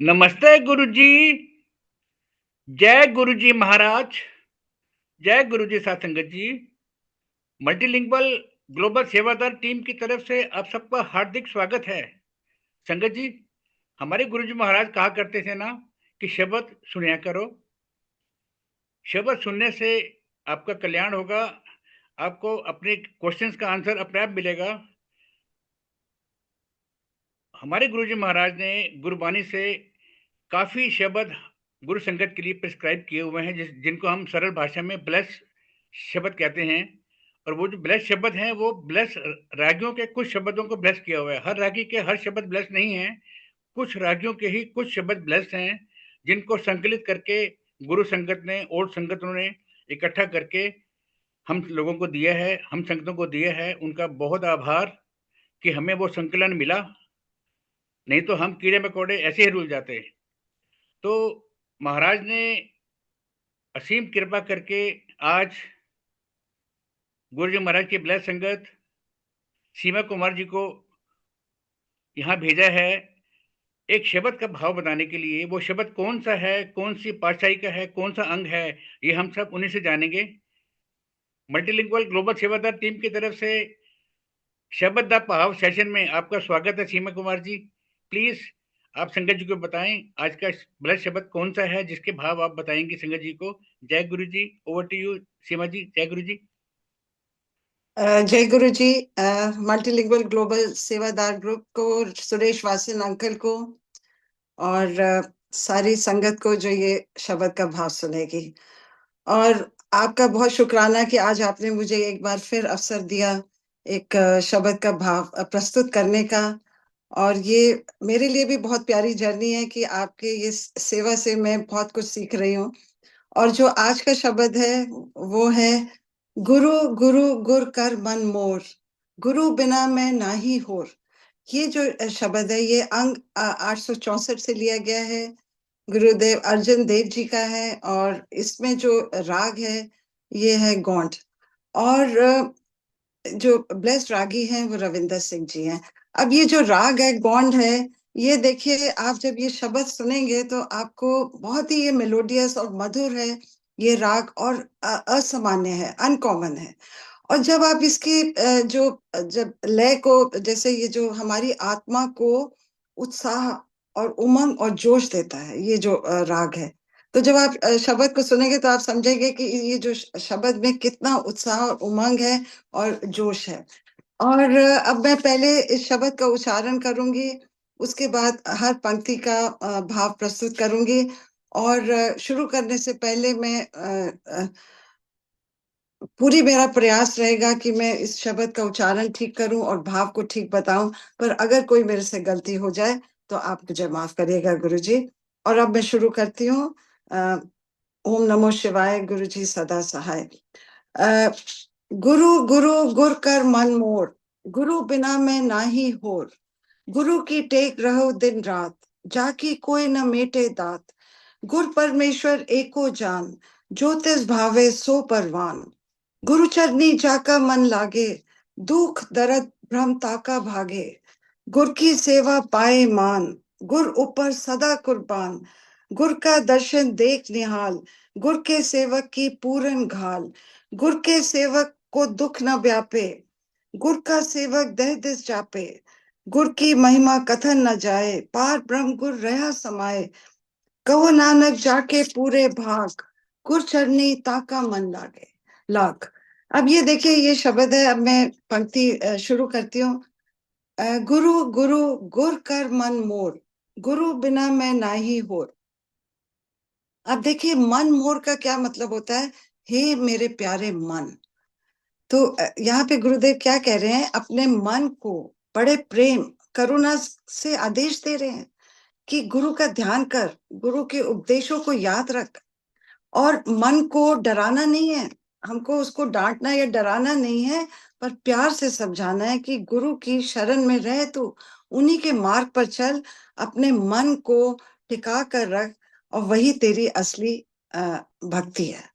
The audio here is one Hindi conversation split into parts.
नमस्ते गुरुजी। जय गुरुजी महाराज। जय गुरुजी साथ संगत जी। मल्टीलिंगुअल ग्लोबल सेवादार टीम की तरफ से आप सबका हार्दिक स्वागत है। संगत जी, हमारे गुरुजी महाराज कहा करते थे ना कि शब्द सुना करो। शब्द सुनने से आपका कल्याण होगा, आपको अपने क्वेश्चंस का आंसर अपने आप मिलेगा। हमारे गुरुजी महाराज ने गुरबानी से काफी शब्द गुरु संगत के लिए प्रिस्क्राइब किए हुए हैं, जिनको हम सरल भाषा में ब्लेस शब्द कहते हैं। और वो जो ब्लेस शब्द हैं वो ब्लेस रागियों के कुछ शब्दों को ब्लेस किया हुआ है। हर रागी के हर शब्द ब्लेस नहीं है, कुछ रागियों के ही कुछ शब्द ब्लेस हैं, जिनको संकलित करके गुरु संगत ने और संगतों ने इकट्ठा करके हम लोगों को दिया है, हम संगतों को दिया है। उनका बहुत आभार कि हमें वो संकलन मिला, नहीं तो हम कीड़े मकोड़े ऐसे ही रुल जाते। तो महाराज ने असीम कृपा करके आज गुरु जी महाराज की ब्लेस संगत सीमा कुमार जी को यहाँ भेजा है एक शब्द का भाव बताने के लिए। वो शब्द कौन सा है, कौन सी पातशाही का है, कौन सा अंग है, ये हम सब उन्हीं से जानेंगे। मल्टीलिंगुअल ग्लोबल सेवादार टीम की तरफ से शब्द दा भाव सेशन में आपका स्वागत है। सीमा कुमार जी, प्लीज आप संगत जी को बताएं आज का ब्लेस शब्द कौन सा है, जिसके भाव आप बताएंगे संगत जी को। जय गुरु जी, ओवर टू यू सीमा जी। जय गुरु जी। जय गुरु जी। मल्टीलिंगुअल ग्लोबल सेवादार ग्रुप को, सुरेश वासन अंकल को और सारी संगत को जो ये शब्द का भाव सुनेगी, और आपका बहुत शुक्राना कि आज आपने मुझे एक बार फिर अवसर दिया एक शब्द का भाव प्रस्तुत करने का। और ये मेरे लिए भी बहुत प्यारी जर्नी है कि आपके ये सेवा से मैं बहुत कुछ सीख रही हूँ। और जो आज का शब्द है वो है गुरु गुरु गुर कर मन मोर, गुरु बिना मैं नाही होर। ये जो शब्द है ये अंग 864 से लिया गया है, गुरुदेव अर्जुन देव जी का है। और इसमें जो राग है ये है गौंड, और जो ब्लेस्ड रागी हैं वो रविंदर सिंह जी हैं। अब ये जो राग है गौंड है, ये देखिए आप जब ये शब्द सुनेंगे तो आपको बहुत ही ये मेलोडियस और मधुर है ये राग, और असामान्य है, अनकॉमन है। और जब आप इसकी जो जब लय को, जैसे ये जो हमारी आत्मा को उत्साह और उमंग और जोश देता है ये जो राग है, तो जब आप शब्द को सुनेंगे तो आप समझेंगे कि ये जो शब्द में कितना उत्साह और उमंग है और जोश है। और अब मैं पहले इस शब्द का उच्चारण करूंगी, उसके बाद हर पंक्ति का भाव प्रस्तुत करूंगी। और शुरू करने से पहले मैं पूरी मेरा प्रयास रहेगा कि मैं इस शब्द का उच्चारण ठीक करूं और भाव को ठीक बताऊं, पर अगर कोई मेरे से गलती हो जाए तो आप मुझे माफ करिएगा गुरुजी। और अब मैं शुरू करती हूँ। ओम नमो शिवाय, गुरुजी सदा सहाय। गुरु गुरु गुर कर मन मोर, गुरु बिना मैं नाही होर। गुरु की टेक रहो दिन रात, जाकी कोई न मेटे दात। गुर परमेश्वर एको जान, जो तिस भावे सो परवान। गुरु चरनी जाका मन लागे, दुख दर्द भ्रम ताका भागे। गुर की सेवा पाए मान, गुर ऊपर सदा कुर्बान। गुर का दर्शन देख निहाल, गुर के सेवक की पूरन घाल। गुर के सेवक को दुख न व्यापे, गुर का सेवक दह दिस जापे। गुर की महिमा कथन न जाए, पार ब्रह्म गुर रहा समाये। कहो नानक जाके पूरे भाग, गुर चरनी ताका मन लागे लाग। अब ये देखिए ये शब्द है। अब मैं पंक्ति शुरू करती हूँ। गुरु गुरु गुर कर मन मोर, गुरु बिना मैं नाही होर। अब देखिए मन मोर का क्या मतलब होता है, हे मेरे प्यारे मन। तो यहाँ पे गुरुदेव क्या कह रहे हैं, अपने मन को बड़े प्रेम करुणा से आदेश दे रहे हैं कि गुरु का ध्यान कर, गुरु के उपदेशों को याद रख। और मन को डराना नहीं है, हमको उसको डांटना या डराना नहीं है, पर प्यार से समझाना है कि गुरु की शरण में रह, तू उन्हीं के मार्ग पर चल, अपने मन को टिका कर रख, और वही तेरी असली भक्ति है।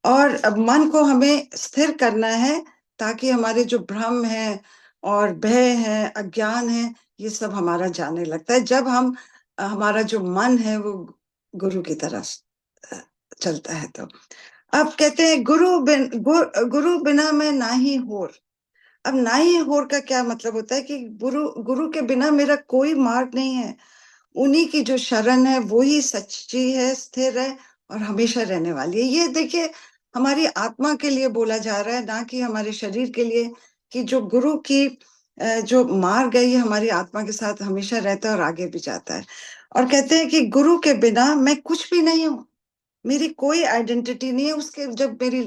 और अब मन को हमें स्थिर करना है ताकि हमारे जो भ्रम है और भय है, अज्ञान है, ये सब हमारा जाने लगता है। जब हम हमारा जो मन है वो गुरु की तरह चलता है। तो अब कहते हैं गुरु बिना मैं ना ही होर। अब ना ही होर का क्या मतलब होता है कि गुरु गुरु के बिना मेरा कोई मार्ग नहीं है। उन्हीं की जो शरण है वो ही सच्ची है, स्थिर है और हमेशा रहने वाली है। ये देखिए हमारी आत्मा के लिए बोला जा रहा है, ना कि हमारे शरीर के लिए, कि जो गुरु की जो मार्ग है ये हमारी आत्मा के साथ हमेशा रहता है और आगे भी जाता है। और कहते हैं कि गुरु के बिना मैं कुछ भी नहीं हूँ, मेरी कोई आइडेंटिटी नहीं है। उसके जब मेरी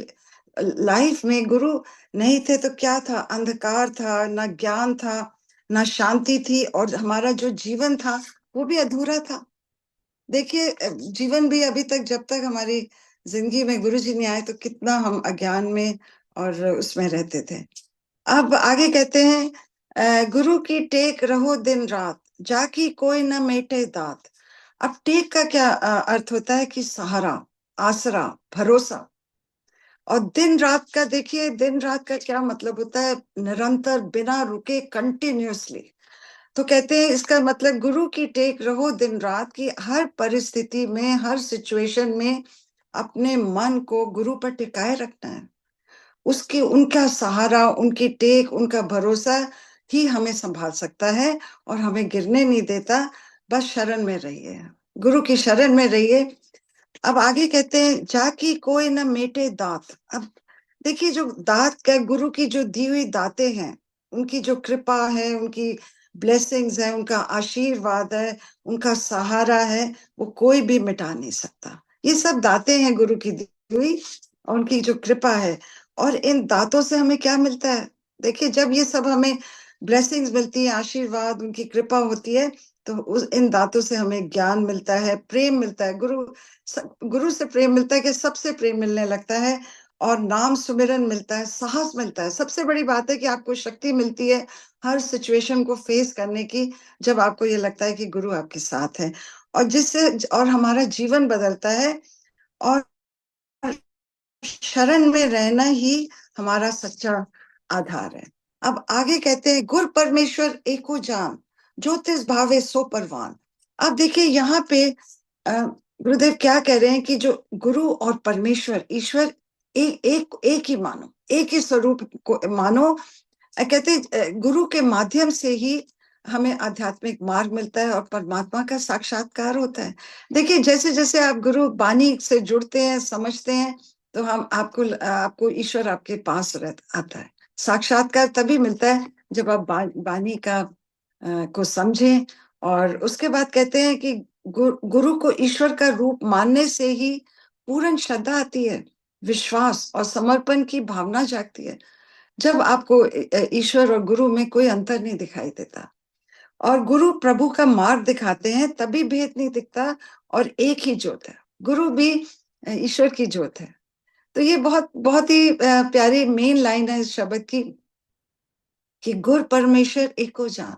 लाइफ में गुरु नहीं थे तो क्या था? अंधकार था, ना ज्ञान था, ना शांति थी, और हमारा जो जीवन था वो भी अधूरा था। देखिए जीवन भी अभी तक, जब तक हमारी जिंदगी में गुरु जी नहीं आए तो कितना हम अज्ञान में और उसमें रहते थे। अब आगे कहते हैं गुरु की टेक रहो दिन रात, जाकी कोई न मेटे दात। अब टेक का क्या अर्थ होता है? कि सहारा, आसरा, भरोसा। और दिन रात का देखिए, दिन रात का क्या मतलब होता है? निरंतर, बिना रुके, कंटिन्यूअसली। तो कहते हैं इसका मतलब गुरु की टेक रहो दिन रात, की हर परिस्थिति में, हर सिचुएशन में अपने मन को गुरु पर टिकाए रखना है। उसकी, उनका सहारा, उनकी टेक, उनका भरोसा ही हमें संभाल सकता है और हमें गिरने नहीं देता। बस शरण में रहिए, गुरु की शरण में रहिए। अब आगे कहते हैं जाकी कोई न मेटे दात। अब देखिए जो दात का, गुरु की जो दी हुई दातें हैं, उनकी जो कृपा है, उनकी ब्लेसिंग्स है, उनका आशीर्वाद है, उनका सहारा है, वो कोई भी मिटा नहीं सकता। ये सब दातें हैं गुरु की दी हुई, और उनकी जो कृपा है। और इन दातों से हमें क्या मिलता है? देखिए जब ये सब हमें ब्लेसिंग्स मिलती है, आशीर्वाद, उनकी कृपा होती है, तो उस इन दातों से हमें ज्ञान मिलता है, प्रेम मिलता है। गुरु से प्रेम मिलता है कि सबसे प्रेम मिलने लगता है, और नाम सुमिरन मिलता है, साहस मिलता है। सबसे बड़ी बात है कि आपको शक्ति मिलती है हर सिचुएशन को फेस करने की, जब आपको ये लगता है कि गुरु आपके साथ है, और जिससे और हमारा जीवन बदलता है। और शरण में रहना ही हमारा सच्चा आधार है। अब आगे कहते हैं गुर परमेश्वर एको जान, जो तिस भावे सो परवान। अब देखिए यहाँ पे गुरुदेव क्या कह रहे हैं कि जो गुरु और परमेश्वर, ईश्वर, एक ही मानो, एक ही स्वरूप को मानो। कहते गुरु के माध्यम से ही हमें आध्यात्मिक मार्ग मिलता है और परमात्मा का साक्षात्कार होता है। देखिए जैसे जैसे आप गुरु बानी से जुड़ते हैं, समझते हैं, तो हम आपको ईश्वर आपके पास आता है। साक्षात्कार तभी मिलता है जब आप बानी का को समझें। और उसके बाद कहते हैं कि गुरु को ईश्वर का रूप मानने से ही पूर्ण श्रद्धा आती है, विश्वास और समर्पण की भावना जागती है। जब आपको ईश्वर और गुरु में कोई अंतर नहीं दिखाई देता, और गुरु प्रभु का मार्ग दिखाते हैं, तभी भेद नहीं दिखता, और एक ही ज्योत है। गुरु भी ईश्वर की ज्योत है। तो ये बहुत बहुत ही प्यारी मेन लाइन है इस शब्द की, कि गुर परमेश्वर एको जान।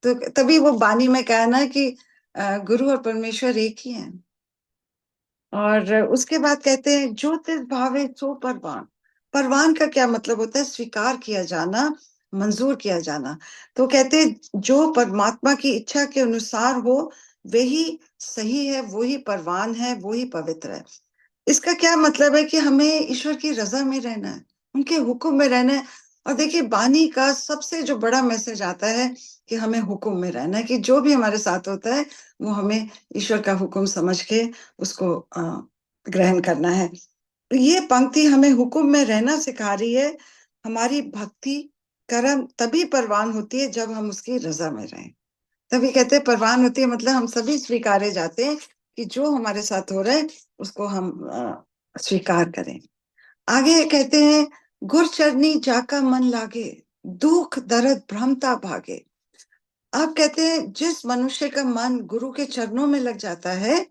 तो तभी वो बानी में कहा ना कि गुरु और परमेश्वर एक ही हैं। और उसके बाद कहते हैं जो तिस भावे सो परवान। परवान का क्या मतलब होता है? स्वीकार किया जाना, मंजूर किया जाना। तो कहते हैं जो परमात्मा की इच्छा के अनुसार हो वही सही है, वही परवान है, वही पवित्र है। इसका क्या मतलब है? कि हमें ईश्वर की रजा में रहना है, उनके हुक्म में रहना है। और देखिए बानी का सबसे जो बड़ा मैसेज आता है कि हमें हुक्म में रहना है, कि जो भी हमारे साथ होता है वो हमें ईश्वर का हुक्म समझ के उसको ग्रहण करना है। तो ये पंक्ति हमें हुक्म में रहना सिखा रही है। हमारी भक्ति कर्म तभी परवान होती है जब हम उसकी रजा में रहें। तभी कहते हैं परवान होती है, मतलब हम सभी स्वीकारे जाते हैं कि जो हमारे साथ हो रहा है उसको हम स्वीकार करें। आगे कहते हैं गुर चरनी जाका मन लागे, दुख दर्द भ्रमता भागे। आप कहते हैं जिस मनुष्य का मन गुरु के चरणों में लग जाता है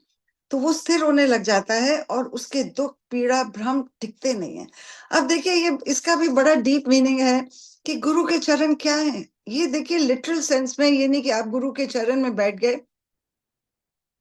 तो वो स्थिर होने लग जाता है, और उसके दुख, पीड़ा, भ्रम टिकते नहीं है। अब देखिए ये, इसका भी बड़ा डीप मीनिंग है कि गुरु के चरण क्या है। ये देखिए लिटरल सेंस में, ये नहीं कि आप गुरु के चरण में बैठ गए।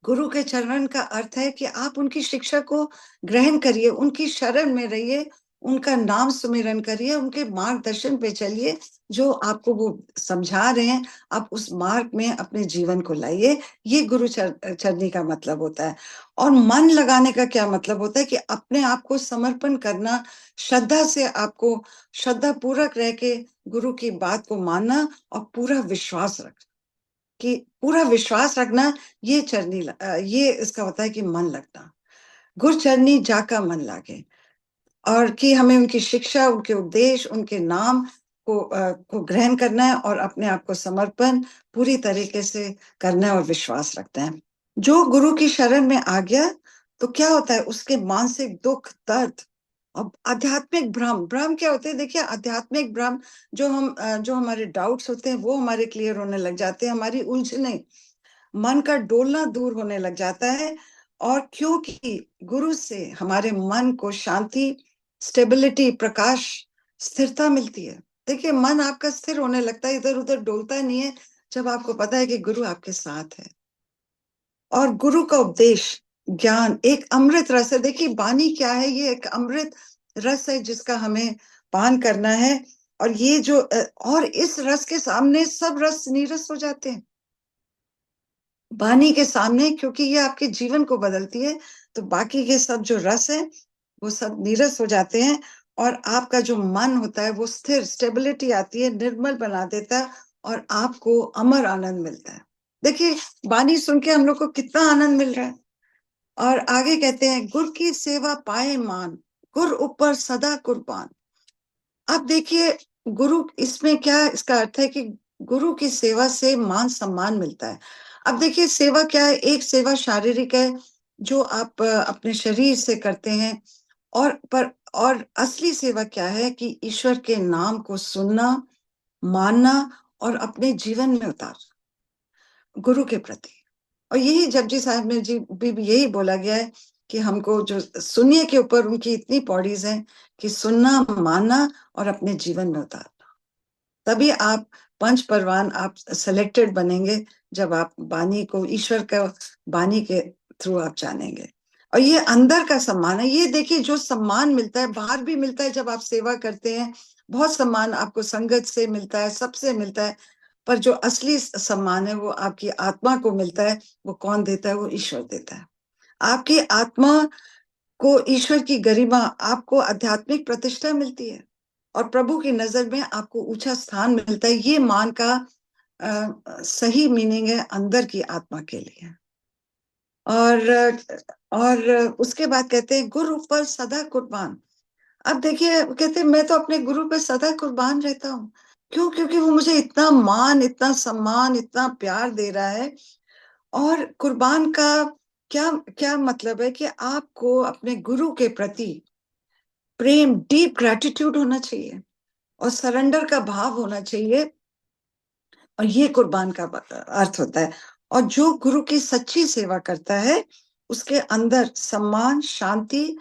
गुरु के चरण का अर्थ है कि आप उनकी शिक्षा को ग्रहण करिए, उनकी शरण में रहिए, उनका नाम सुमिरन करिए, उनके मार्गदर्शन पे चलिए, जो आपको वो समझा रहे हैं आप उस मार्ग में अपने जीवन को लाइए। ये गुरु चरनी का मतलब होता है। और मन लगाने का क्या मतलब होता है कि अपने आप को समर्पण करना, श्रद्धा से आपको श्रद्धा पूर्वक रह के गुरु की बात को मानना और पूरा विश्वास रखना, कि पूरा विश्वास रखना, ये ये इसका होता है कि मन लगना। गुरु चरनी जाका मन लागे, और कि हमें उनकी शिक्षा, उनके उपदेश, उनके नाम को ग्रहण करना है और अपने आप को समर्पण पूरी तरीके से करना है और विश्वास रखना है। जो गुरु की शरण में आ गया तो क्या होता है, उसके मानसिक दुख, दर्द और आध्यात्मिक भ्रम, भ्रम क्या होते हैं, देखिए आध्यात्मिक भ्रम, जो हमारे डाउट्स होते हैं वो हमारे क्लियर होने लग जाते हैं, हमारी उलझने, मन का डोलना दूर होने लग जाता है। और क्योंकि गुरु से हमारे मन को शांति, स्टेबिलिटी, प्रकाश, स्थिरता मिलती है। देखिए मन आपका स्थिर होने लगता है, इधर उधर डोलता नहीं है, जब आपको पता है कि गुरु आपके साथ है। और गुरु का उपदेश, ज्ञान एक अमृत रस है। देखिए वाणी क्या है, ये एक अमृत रस है जिसका हमें पान करना है। और ये जो और इस रस के सामने सब रस नीरस हो जाते हैं, वाणी के सामने, क्योंकि ये आपके जीवन को बदलती है। तो बाकी के सब जो रस है वो सब नीरस हो जाते हैं, और आपका जो मन होता है वो स्थिर, स्टेबिलिटी आती है, निर्मल बना देता है, और आपको अमर आनंद मिलता है। देखिए वाणी सुन के हम लोग को कितना आनंद मिल रहा है। और आगे कहते हैं, गुर की सेवा पाए मान, गुर ऊपर सदा कुर्बान। अब देखिए गुरु, इसमें क्या इसका अर्थ है कि गुरु की सेवा से मान सम्मान मिलता है। अब देखिए सेवा क्या है, एक सेवा शारीरिक है जो आप अपने शरीर से करते हैं, और असली सेवा क्या है कि ईश्वर के नाम को सुनना, मानना और अपने जीवन में उतारना गुरु के प्रति। और यही जपजी साहब में जी भी यही बोला गया है कि हमको जो सुनिए के ऊपर उनकी इतनी पौड़ीज हैं कि सुनना, मानना और अपने जीवन में उतारना, तभी आप पंच परवान, आप सिलेक्टेड बनेंगे, जब आप वाणी को, ईश्वर का वाणी के थ्रू आप जानेंगे। और ये अंदर का सम्मान है। ये देखिए जो सम्मान मिलता है बाहर भी मिलता है, जब आप सेवा करते हैं बहुत सम्मान आपको संगत से मिलता है, सबसे मिलता है, पर जो असली सम्मान है वो आपकी आत्मा को मिलता है। वो कौन देता है? वो ईश्वर देता है। आपकी आत्मा को ईश्वर की गरिमा, आपको आध्यात्मिक प्रतिष्ठा मिलती है, और प्रभु की नजर में आपको ऊंचा स्थान मिलता है। ये मान का सही मीनिंग है अंदर की आत्मा के लिए। और उसके बाद कहते हैं, गुरु पर सदा कुर्बान। अब देखिए कहते हैं, मैं तो अपने गुरु पे सदा कुर्बान रहता हूँ। क्यों? क्योंकि वो मुझे इतना मान, इतना सम्मान, इतना प्यार दे रहा है। और कुर्बान का क्या क्या मतलब है कि आपको अपने गुरु के प्रति प्रेम, डीप ग्रेटिट्यूड होना चाहिए, और सरेंडर का भाव होना चाहिए, और ये कुर्बान का अर्थ होता है। और जो गुरु की सच्ची सेवा करता है उसके अंदर सम्मान, शांति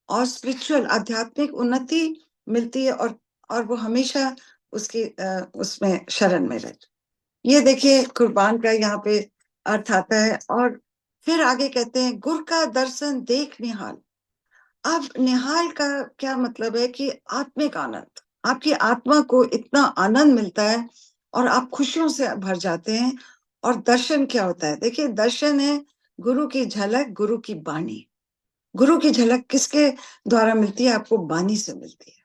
और स्पिरिचुअल, आध्यात्मिक उन्नति मिलती है, और वो हमेशा उसकी उसमें शरण में रहते। ये देखिए कुर्बान का यहाँ पे अर्थ आता है। और फिर आगे कहते हैं, गुर का दर्शन देख निहाल। अब निहाल का क्या मतलब है कि आत्मिक आनंद, आपकी आत्मा को इतना आनंद मिलता है और आप खुशियों से भर जाते हैं। और दर्शन क्या होता है? देखिए दर्शन है गुरु की झलक, गुरु की वाणी। गुरु की झलक किसके द्वारा मिलती है? आपको वाणी से मिलती है।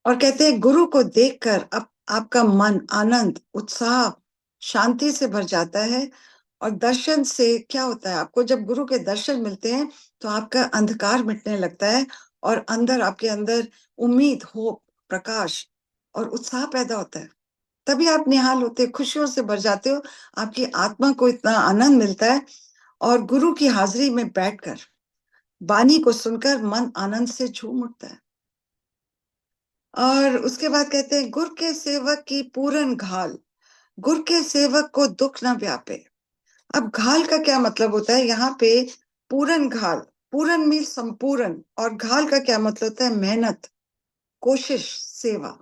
और कहते हैं, गुरु को देखकर आपका मन आनंद, उत्साह, शांति से भर जाता है। और दर्शन से क्या होता है, आपको जब गुरु के दर्शन मिलते हैं तो आपका अंधकार मिटने लगता है, और आपके अंदर उम्मीद, होप, प्रकाश और उत्साह पैदा होता है। तभी आप निहाल होते, खुशियों से भर जाते हो, आपकी आत्मा को इतना आनंद मिलता है। और गुरु की हाजिरी में बैठकर वाणी को सुनकर मन आनंद से झूम उठता है। और उसके बाद कहते हैं, गुर के सेवक की पूरन घाल, गुर के सेवक को दुख न व्यापे। अब घाल का क्या मतलब होता है यहाँ पे? पूरन घाल, पूरन मीन संपूर्ण, और घाल का क्या मतलब होता है? मेहनत, कोशिश, सेवा।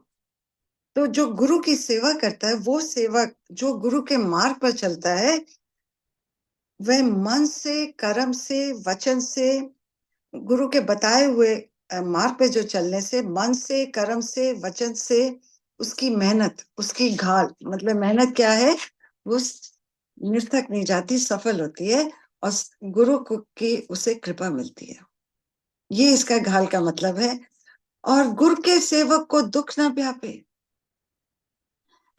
तो जो गुरु की सेवा करता है, वो सेवक जो गुरु के मार्ग पर चलता है, वह मन से, कर्म से, वचन से, गुरु के बताए हुए मार्ग पे जो चलने से, मन से, कर्म से, वचन से, उसकी मेहनत, उसकी घाल, मतलब मेहनत क्या है, वो निरर्थक नहीं जाती, सफल होती है, और गुरु की उसे कृपा मिलती है। ये इसका घाल का मतलब है। और गुरु के सेवक को दुख ना व्यापे।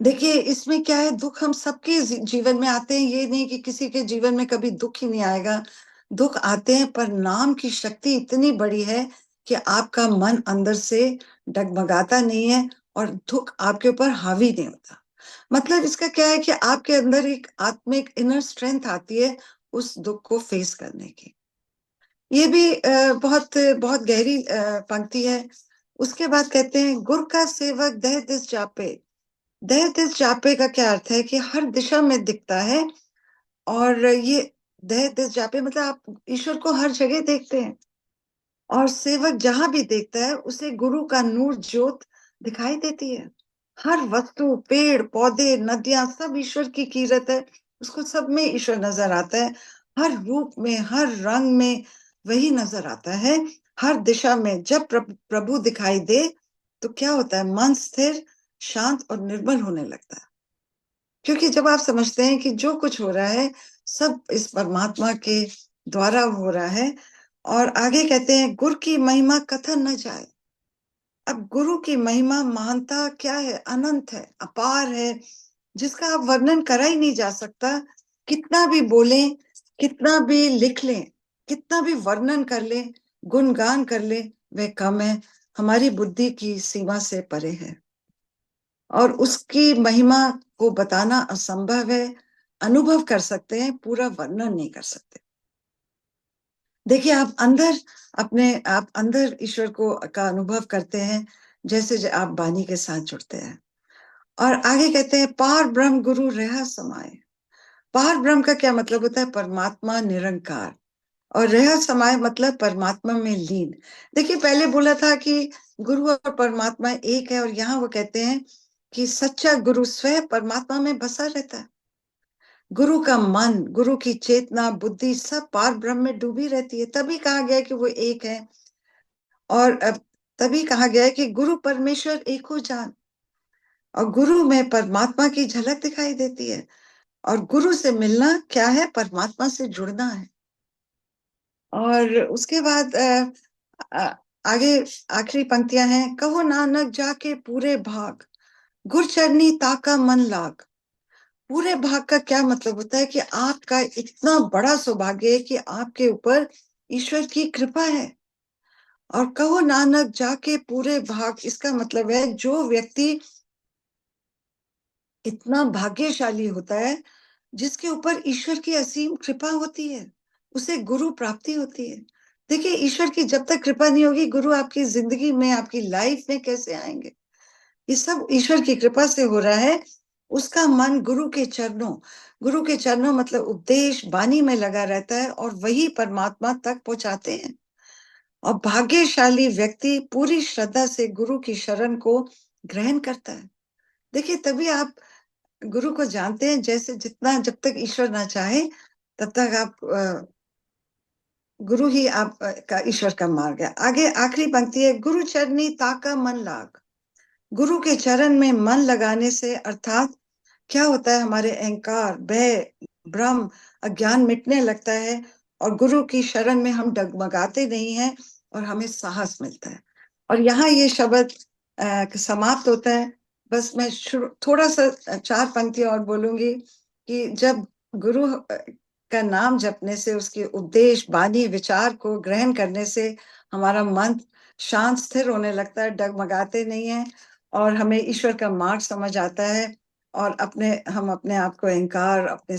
देखिए इसमें क्या है, दुख हम सबके जीवन में आते हैं, ये नहीं कि किसी के जीवन में कभी दुख ही नहीं आएगा। दुख आते हैं, पर नाम की शक्ति इतनी बड़ी है कि आपका मन अंदर से डगमगाता नहीं है और दुख आपके ऊपर हावी नहीं होता। मतलब इसका क्या है कि आपके अंदर एक आत्मिक इनर स्ट्रेंथ आती है उस दुख को फेस करने की। ये भी बहुत बहुत गहरी पंक्ति है। उसके बाद कहते हैं, गुर का सेवक दह दिस जापे। दह दिस जापे का क्या अर्थ है कि हर दिशा में दिखता है। और ये दह दिस जापे मतलब आप ईश्वर को हर जगह देखते हैं, और सेवक जहां भी देखता है उसे गुरु का नूर ज्योत दिखाई देती है। हर वस्तु, पेड़ पौधे, नदियां, सब ईश्वर की कीरत है। उसको सब में ईश्वर नजर आता है, हर रूप में, हर रंग में वही नजर आता है। हर दिशा में जब प्रभु दिखाई दे तो क्या होता है, मन स्थिर, शांत और निर्मल होने लगता है। क्योंकि जब आप समझते हैं कि जो कुछ हो रहा है सब इस परमात्मा के द्वारा हो रहा है। और आगे कहते हैं, गुरु की महिमा कथन न जाए। अब गुरु की महिमा, महानता क्या है, अनंत है, अपार है, जिसका आप वर्णन करा ही नहीं जा सकता। कितना भी बोले, कितना भी लिख लें, कितना भी वर्णन कर ले, गुणगान कर ले, वह कम है, हमारी बुद्धि की सीमा से परे है। और उसकी महिमा को बताना असंभव है। अनुभव कर सकते हैं, पूरा वर्णन नहीं कर सकते। देखिए आप अंदर ईश्वर को का अनुभव करते हैं जैसे आप वाणी के साथ जुड़ते हैं। और आगे कहते हैं, पार ब्रह्म गुरु रहा समाये। पार ब्रह्म का क्या मतलब होता है, परमात्मा निरंकार। और रहा समाये मतलब परमात्मा में लीन। देखिए पहले बोला था कि गुरु और परमात्मा एक है, और यहाँ वो कहते हैं कि सच्चा गुरु स्वयं परमात्मा में बसा रहता है। गुरु का मन, गुरु की चेतना, बुद्धि सब पार ब्रह्म में डूबी रहती है। तभी कहा गया है कि वो एक है। और तभी कहा गया है कि गुरु परमेश्वर एक हो जान। और गुरु में परमात्मा की झलक दिखाई देती है। और गुरु से मिलना क्या है, परमात्मा से जुड़ना है। और उसके बाद आगे आखिरी पंक्तियां हैं, कहो नानक जाके पूरे भाग, गुर चरनी ताका मन लाग। पूरे भाग का क्या मतलब होता है कि आपका इतना बड़ा सौभाग्य है कि आपके ऊपर ईश्वर की कृपा है। और कहो नानक जाके पूरे भाग, इसका मतलब है जो व्यक्ति इतना भाग्यशाली होता है, जिसके ऊपर ईश्वर की असीम कृपा होती है, उसे गुरु प्राप्ति होती है। देखिए ईश्वर की जब तक कृपा नहीं होगी, गुरु आपकी जिंदगी में, आपकी लाइफ में कैसे आएंगे। ये सब ईश्वर की कृपा से हो रहा है। उसका मन गुरु के चरणों मतलब उपदेश वाणी में लगा रहता है, और वही परमात्मा तक पहुंचाते हैं। और भाग्यशाली व्यक्ति पूरी श्रद्धा से गुरु की शरण को ग्रहण करता है। देखिए तभी आप गुरु को जानते हैं। जैसे जितना, जब तक ईश्वर ना चाहे तब तक आप गुरु ही आप का ईश्वर का मार्ग है। आगे आखिरी पंक्ति है, गुरु चरनी ताका मन लाग। गुरु के चरण में मन लगाने से अर्थात क्या होता है, हमारे अहंकार, भय, भ्रम, अज्ञान मिटने लगता है। और गुरु की शरण में हम डगमगाते नहीं हैं, और हमें साहस मिलता है। और यहाँ ये शब्द समाप्त होता है। बस मैं थोड़ा सा 4 पंक्तियां और बोलूंगी कि जब गुरु का नाम जपने से, उसके उपदेश, वाणी, विचार को ग्रहण करने से हमारा मन शांत स्थिर होने लगता है, डगमगाते नहीं है, और हमें ईश्वर का मार्ग समझ आता है। और हम अपने आप को, अहंकार, अपने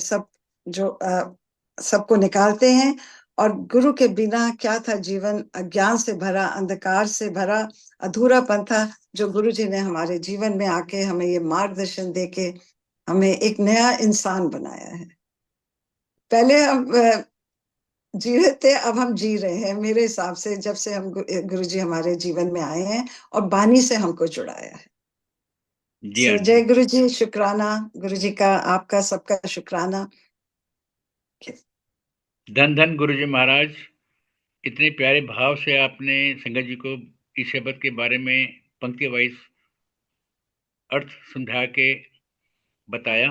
सबको निकालते हैं। और गुरु के बिना क्या था जीवन, अज्ञान से भरा, अंधकार से भरा, अधूरापन था, जो गुरु जी ने हमारे जीवन में आके हमें ये मार्गदर्शन देके हमें एक नया इंसान बनाया है। पहले हम जी रहे थे, अब हम जी रहे हैं मेरे हिसाब से, जब से हम गुरु जी हमारे जीवन में आए हैं और वाणी से हमको जुड़ाया है। जी हाँ जय जी। गुरु जी, शुक्राना गुरु जी का, आपका सबका शुक्राना। धन धन गुरु जी महाराज। इतने प्यारे भाव से आपने संगत जी को इस शब्द के बारे में पंक्ति वाइज अर्थ समझा के बताया।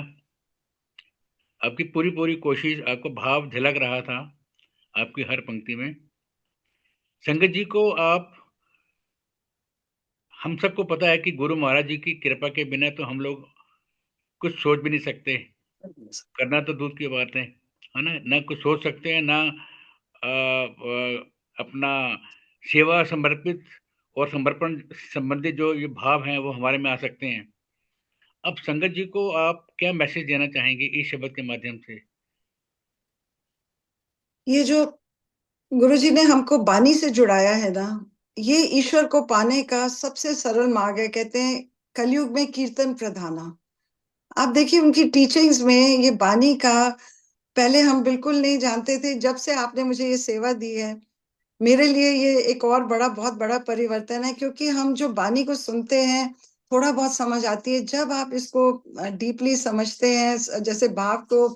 आपकी पूरी पूरी कोशिश, आपको भाव झलक रहा था आपकी हर पंक्ति में। संगत जी को आप, हम सबको पता है कि गुरु महाराज जी की कृपा के बिना तो हम लोग कुछ सोच भी नहीं सकते, करना तो दूर की बात है ना। ना कुछ सोच सकते हैं, ना अपना सेवा समर्पित और समर्पण संबंधित जो ये भाव हैं वो हमारे में आ सकते हैं। अब संगत जी को आप क्या मैसेज देना चाहेंगे इस शब्द के माध्यम से? ये जो गुरुजी ने हमको बानी से जुड़ाया है ना, ये ईश्वर को पाने का सबसे सरल मार्ग है। कहते हैं कलयुग में कीर्तन प्रधाना। आप देखिए उनकी टीचिंग्स में ये बानी का पहले हम बिल्कुल नहीं जानते थे। जब से आपने मुझे ये सेवा दी है, मेरे लिए ये एक और बहुत बड़ा परिवर्तन है, क्योंकि हम जो बानी को सुनते हैं थोड़ा बहुत समझ आती है। जब आप इसको डीपली समझते हैं, जैसे भाव को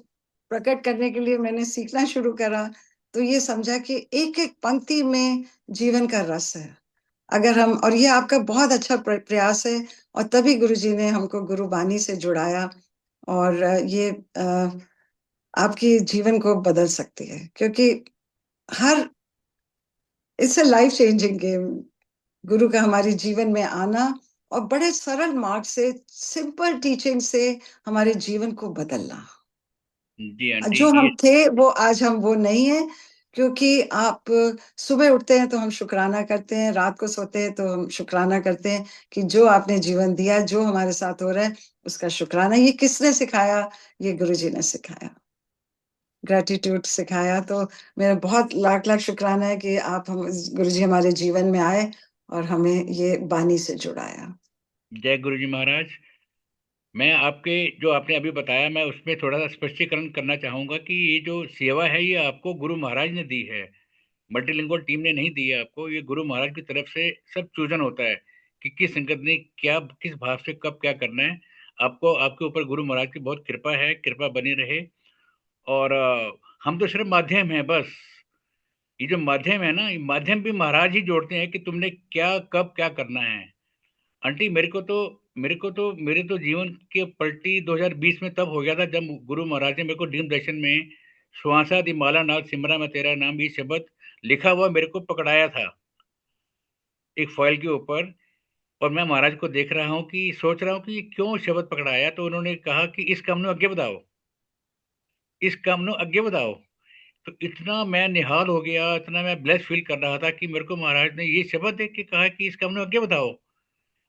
प्रकट करने के लिए मैंने सीखना शुरू करा, तो ये समझा कि एक एक पंक्ति में जीवन का रस है। अगर हम, और ये आपका बहुत अच्छा प्रयास है, और तभी गुरुजी ने हमको गुरु बानी से जुड़ाया। और ये आपकी जीवन को बदल सकती है, क्योंकि हर, it's a life changing game. गुरु का हमारे जीवन में आना और बड़े सरल मार्ग से, सिंपल टीचिंग से हमारे जीवन को बदलना। जी आंटी, जो ये हम थे वो आज हम वो नहीं है, क्योंकि आप सुबह उठते हैं तो हम शुक्राना करते हैं, रात को सोते हैं तो हम शुक्राना करते हैं कि जो आपने जीवन दिया, जो हमारे साथ हो रहा है उसका शुक्राना। ये किसने सिखाया? ये गुरुजी ने सिखाया, ग्रेटिट्यूड सिखाया। तो मेरा बहुत लाख लाख शुक्राना है कि आप, हम, गुरुजी हमारे जीवन में आए और हमें ये बानी से जुड़ाया। जय गुरु जी महाराज। मैं आपके जो आपने अभी बताया, मैं उसमें थोड़ा सा स्पष्टीकरण करना चाहूँगा कि ये जो सेवा है ये आपको गुरु महाराज ने दी है, मल्टीलिंगुअल टीम ने नहीं दी है आपको। ये गुरु महाराज की तरफ से सब चूजन होता है कि किस संगत ने क्या, किस भाव से कब क्या करना है। आपको, आपके ऊपर गुरु महाराज की बहुत कृपा है, कृपा बनी रहे। और हम तो सिर्फ माध्यम हैं बस। ये जो माध्यम है ना, ये माध्यम भी महाराज ही जोड़ते हैं कि तुमने क्या कब क्या करना है। आंटी, मेरे तो जीवन के पलटी 2020 में तब हो गया था जब गुरु महाराज ने मेरे को ड्रीम दर्शन में श्वासा दी माला नाथ सिमरा में तेरा नाम, ये शब्द लिखा हुआ मेरे को पकड़ाया था एक फाइल के ऊपर। और मैं महाराज को देख रहा हूँ कि सोच रहा हूँ कि ये क्यों शब्द पकड़ाया। तो उन्होंने कहा कि इस काम नो अगे बताओ, इस काम नो अगे बताओ। तो इतना मैं निहाल हो गया, इतना मैं ब्लेस फील कर रहा था कि मेरे को महाराज ने ये शब्द देख के कहा कि इस काम नो अगे बताओ।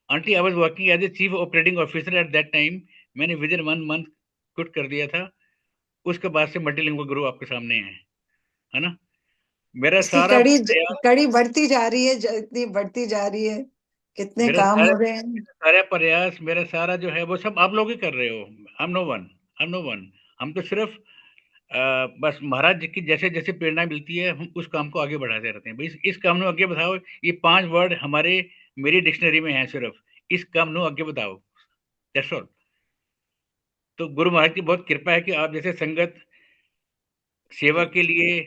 Aunty, I was working as a chief operating officer at that time. मैंने विद इन 1 मंथ क्विट कर दिया था। उसके बाद से मल्टीलिंगुअल गुरु आपके सामने है ना। मेरा इसकी सारा प्रयास, कड़ी बढ़ती जा रही है, इतनी बढ़ती जा रही है, कितने मेरा काम सारा हो रहे हैं। मेरा सारा प्रयास, मेरा सारा जो है वो सब आप लोग ही कर रहे हो। हम नो वन, हम नो वन। हम तो सिर्फ बस महाराज जी की जैसे जैसे प्रेरणा मिलती है हम उस काम को आगे बढ़ाते रहते हैं। भाई इस काम को आगे बढ़ाओ, ये 5 वर्ड हमारे, मेरी डिक्शनरी में है सिर्फ, इस काम को आगे बढ़ाओ, दैट्स ऑल। तो गुरु महाराज की बहुत कृपा है कि आप जैसे संगत सेवा के लिए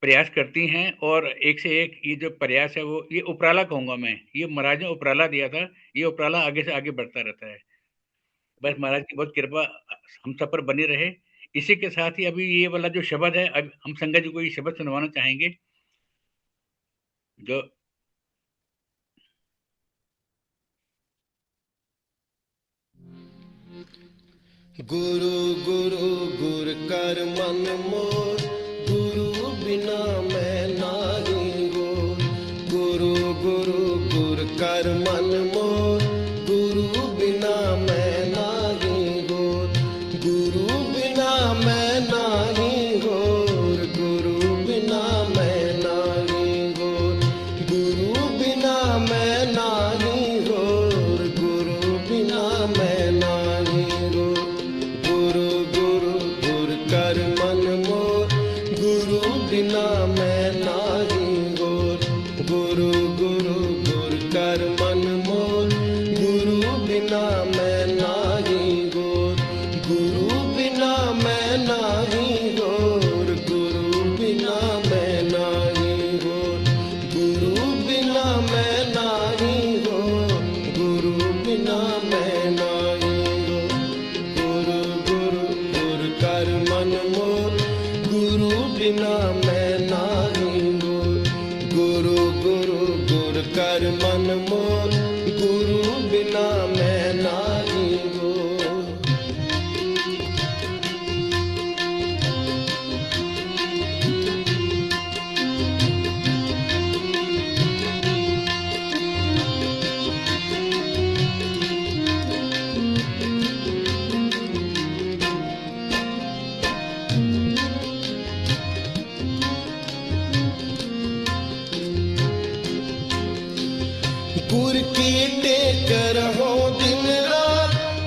प्रयास करती हैं। और एक से एक ये जो प्रयास है वो, ये उपराला कहूंगा मैं, ये महाराज ने उपराला दिया था, ये उपराला आगे से आगे बढ़ता रहता है। बस महाराज की बहुत कृपा हम सब पर बनी रहे। इसी के साथ ही अभी ये वाला जो शब्द है, अब हम संगत जी को ये शब्द सुनवाना चाहेंगे जो, गुरु गुरु गुर कर मन मोर, गुरु बिना मैं नाही गोर। गुरु गुरु गुर कर मन मोर, गुरु बिना मैं नाही गोर। गुरु बिना मैं नाही गोर, गुरु बिना मैं नाही गोर। गुरु बिना मैं नाही गोर, गुरु बिना मैं नाही गोर। गुरु गुरु गुर कर मन मोर, गुरु बिना मैं नाही गोर। गुरु गुरु गुर कर मन मोर, गुरु बिना मैं नाही गोर। गुरु बिना मैं नाही गोर, गुरु बिना मैं नाही गोर।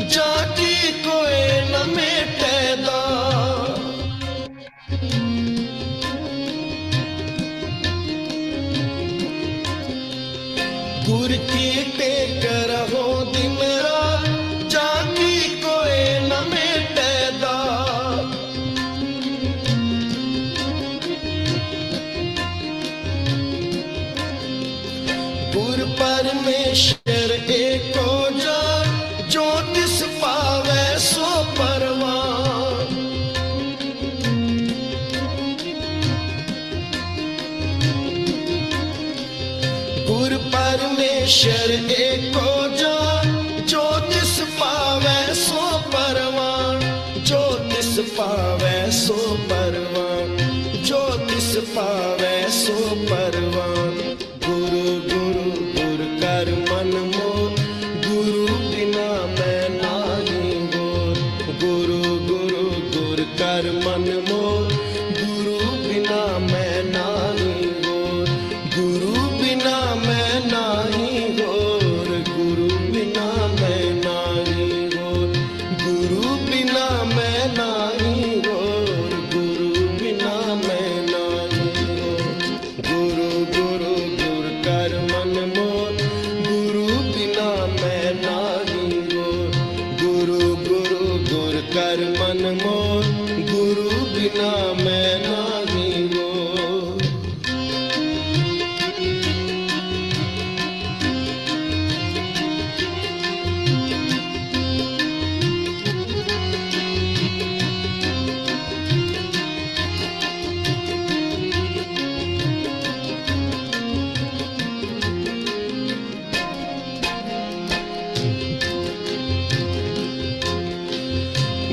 जाकी कोई न मेटेदा। गुर की टेक रहो दिन रात, जाकी कोई न मेटेदा। गुर परमेश्वर एको जान, जो तिस पावे सो परवान। गुर परमेश्वर एको जान, जो तिस पावे सो परवान। जो तिस पावे सो परवान, जो तिस पावे सो परवान। गुरु गुरु गुर कर मन मोर, गुरु बिना मैं नाही गोर। गुरु गुरु गुर कर मन मोर, गुरु बिना मैं नाही गोर। गुरु बिना मैं नाही गोर, गुरु बिना मैं नाही गोर। गुरु बिना मैं नाही गोर, गुरु बिना मैं नाही गोर। गुरु गुरु गुर कर मन मोर, गुरु बिना मैं नाही गोर। गुरु गुरु गुर कर मन मोर, गुरु बिना मैं नाही गोर।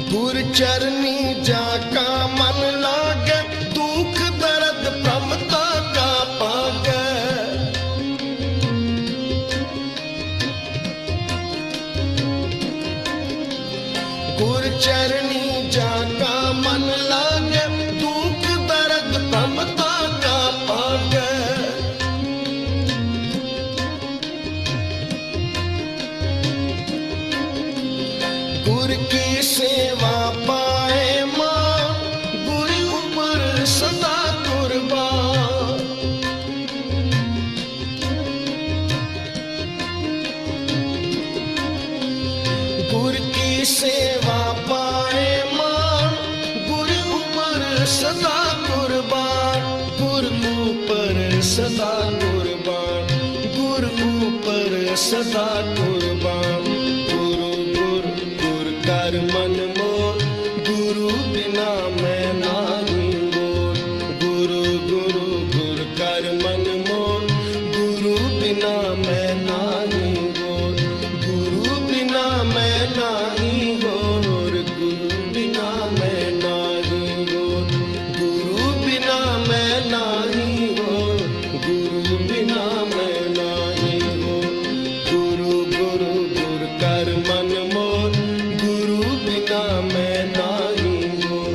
गुर चरनी जाका मन लागे, दुख दर्द प्रमता का पागे। गुर चरनी जाका मन लागे, दुख दर्द प्रमता का पागे। गुर की सेवा पाए मां, गुर ऊपर सदा कुर्बान। गुर की सेवा पाए मां, गुर ऊपर सदा कुर्बान। गुर ऊपर सदा कुर्बान, गुर ऊपर सदा कुर्बान। गुरु गुरु गुर कर मन मोर, गुरु बिना मैं नाही गोर। गुरु गुरु गुर कर मन मोर, गुरु बिना मैं नाही गोर। गुरु बिना मैं नाही गोर, गुरु बिना मैं नाही गोर। गुरु बिना मैं नाही गोर, गुरु बिना मैं नाही गोर। गुरु गुरु गुर कर मन मोर, गुरु बिना मैं नाही गोर।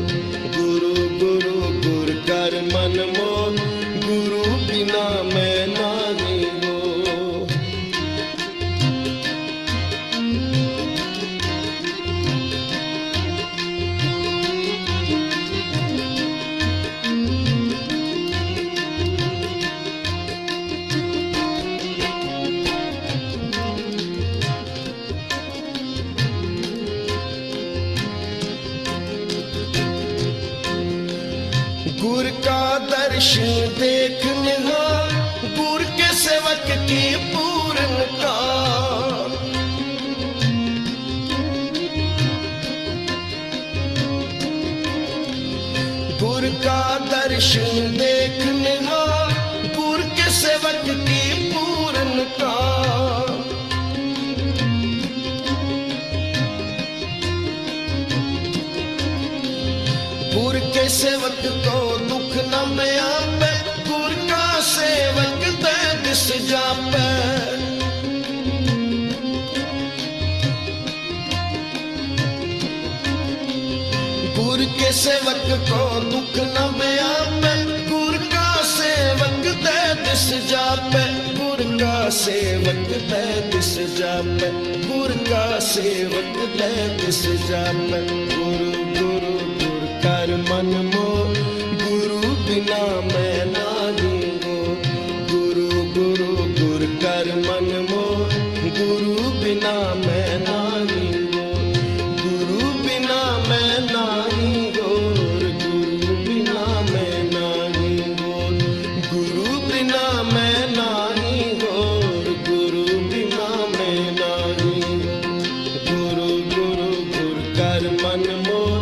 गुरु गुरु गुर कर मन मोर, गुरु बिना मैं नाही गोर। गुर का दर्शन देख निहार, गुर के सेवक की पूर्ण का। गुर का दर्शन देख निहार, गुर के सेवक की पूर्ण का। गुर के सेवक को दुख न में आवे, गुर का सेवक दे दिस जापे। गुर के सेवक को दुख न में आवे, गुर का सेवक दे दिस जापे। गुर का सेवक दे दिस जापे, गुर का सेवक दे दिस जापे। गुरु गुरु गुर कर मन मोर, गुरु बिना मैं नाही हो। गुरु गुरु गुर कर मन मोर, गुरु बिना मैं नाही हो। गुरु बिना मैं नाही हो, गुरु बिना मैं नाही हो। गुरु बिना मैं नाही हो, गुरु बिना मैं नाही हो। गुरु गुरु गुर कर मन मोर,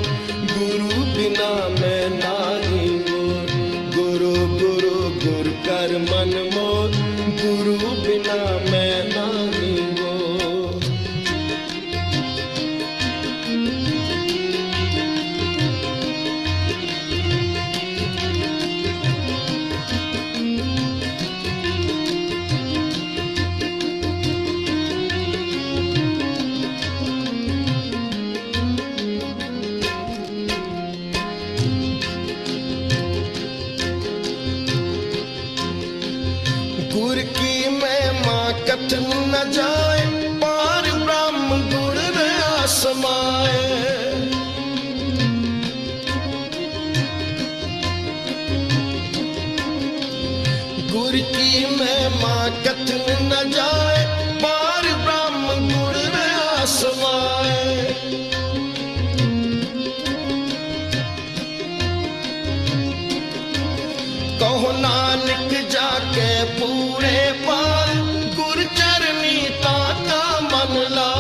गुरु बिना मैं नाही हो। गुरु गुरु गुर कर मन मोर, गुरु बिना मैं नाही हो। गुर की महिमा कथन न जाए, पार ब्रह्म गुर रहा समाए। गुर की महिमा कथन न जाए, पार ब्रह्म गुर रहा समाए। कहो नानक जाके पूरे पार, गुर चरनी ताका मन ला।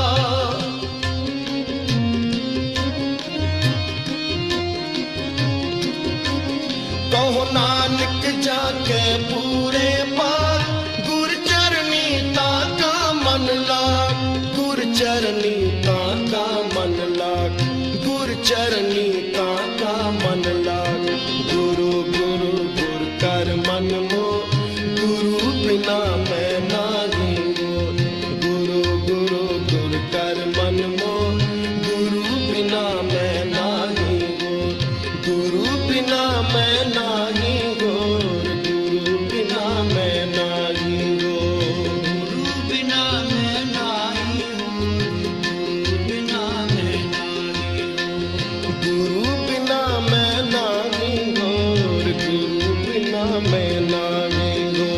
कहो नानक जाके पूरे पार, गुर चरनी ताका मन ला। गुर चरनी ताका मन ला, गुर चरनी ताका मन ला। गुरु गुरु गुर कर मन मोर, गुरु बिना मैं नाही हो। गुरु गुरु गुर कर मन मोर, गुरु बिना मैं नाही हो। गुरु बिना मैं नाही हो, गुरु बिना मैं नाही हो। गुरु बिना मैं नाही हो, गुरु बिना मैं नाही हो। गुरु बिना मैं नाही हो, गुरु बिना मैं नाही हो।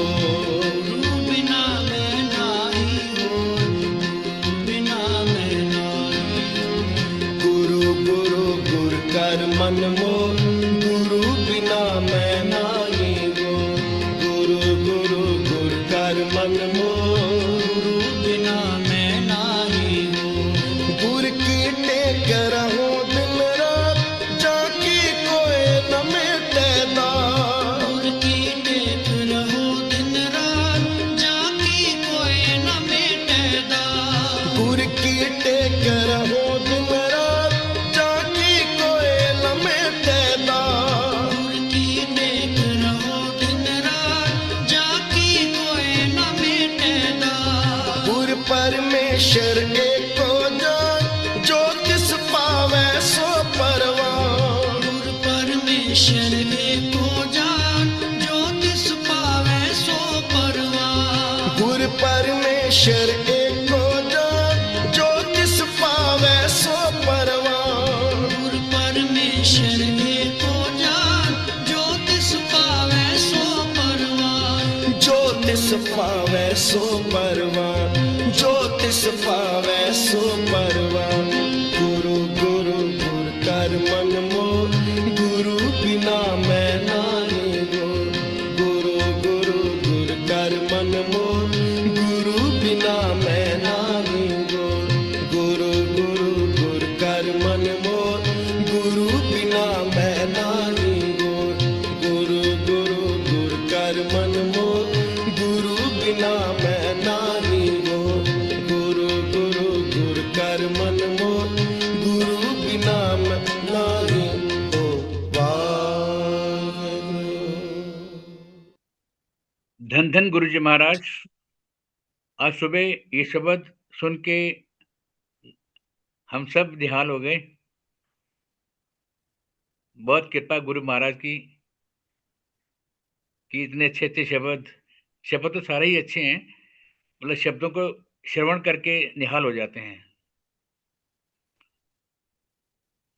गुरु बिना मैं नाही हो, गुरु बिना मैं नाही हो। गुरु गुरु गुर कर मन मोर, गुरु बिना मैं नाही हो। गुरु गुरु गुर कर मन मोर, गुरु बिना मैं नाही हो। गुर की टेक रहो दिन रात, जाकी कोई न मिटेदा। गुर की टेक रहो दिन रात, जाकी कोई न मिटेदा। गुर की टेक रहो दिन रात, जाकी कोई न मिटेदा। गुर की टेक रहो दिन रात, जाकी कोई न मिटेदा। गुर परमेश्वर एको जान, जो तिस पावे सो परवान। गुर परमेश्वर एको जान, जो तिस पावे सो परवान। गुर परमेश्वर एको जान, जो तिस पावे सो परवान। गुर परमेश्वर एको जान, जो तिस पावे सो परवान। जो तिस पावे सो परवान, जो तिस पावे सो परवान। गुरु गुरु गुर कर मन मोर, गुरु बिना मैं नाही हो। गुरु गुरु गुर कर मन मोर, गुरु बिना मैं नाही हो। गुरु गुरु गुर कर मन मोर, गुरु बिना मैं नाही हो। गुरु गुरु गुर कर मन मोर, गुरु बिना मैं नाही हो। गुरु गुरु गुर कर मन मोर, गुरु बिना मैं नाही हो। वाहेगुरु। धन धन गुरु जी महाराज। आज सुबह ये शब्द सुन के हम सब निहाल हो गए। बहुत कृपा गुरु महाराज की कि इतने अच्छे अच्छे शब्द तो सारे ही अच्छे हैं, मतलब शब्दों को श्रवण करके निहाल हो जाते हैं।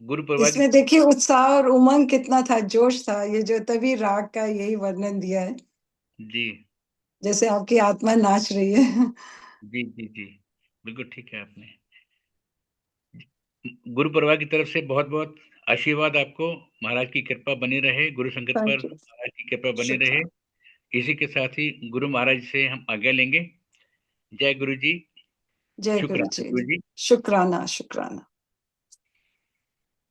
गुरु प्रभा की इसमें देखिए उत्साह और उमंग कितना था, जोश था, ये जो तभी राग का यही वर्णन दिया है, जी जैसे आपकी आत्मा नाच रही है। जी जी जी, बिल्कुल ठीक है आपने। गुरु प्रभा की तरफ से बहुत बहुत आशीर्वाद आपको। महाराज की कृपा बनी रहे, गुरु संगत पर थैंक यू। महाराज की कृपा बनी रहे। शुक्राना। इसी के साथ ही गुरु महाराज से हम आज्ञा लेंगे। जय गुरु जी। जय गुरु शुक्राना जी। गुरु जी। शुक्राना शुक्राना।